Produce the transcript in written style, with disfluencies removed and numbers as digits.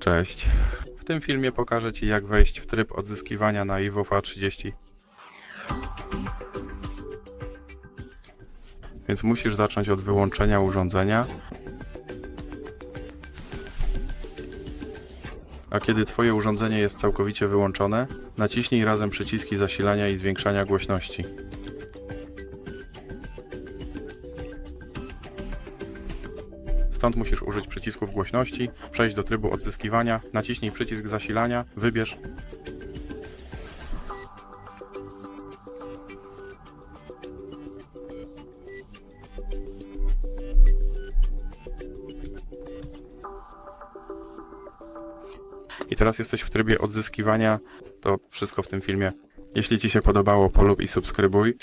Cześć. W tym filmie pokażę Ci, jak wejść w tryb odzyskiwania na iWOFA 30. Więc musisz zacząć od wyłączenia urządzenia. A kiedy Twoje urządzenie jest całkowicie wyłączone, naciśnij razem przyciski zasilania i zwiększania głośności. Stąd musisz użyć przycisków głośności, przejść do trybu odzyskiwania, naciśnij przycisk zasilania, wybierz. I teraz jesteś w trybie odzyskiwania. To wszystko w tym filmie. Jeśli Ci się podobało, polub i subskrybuj.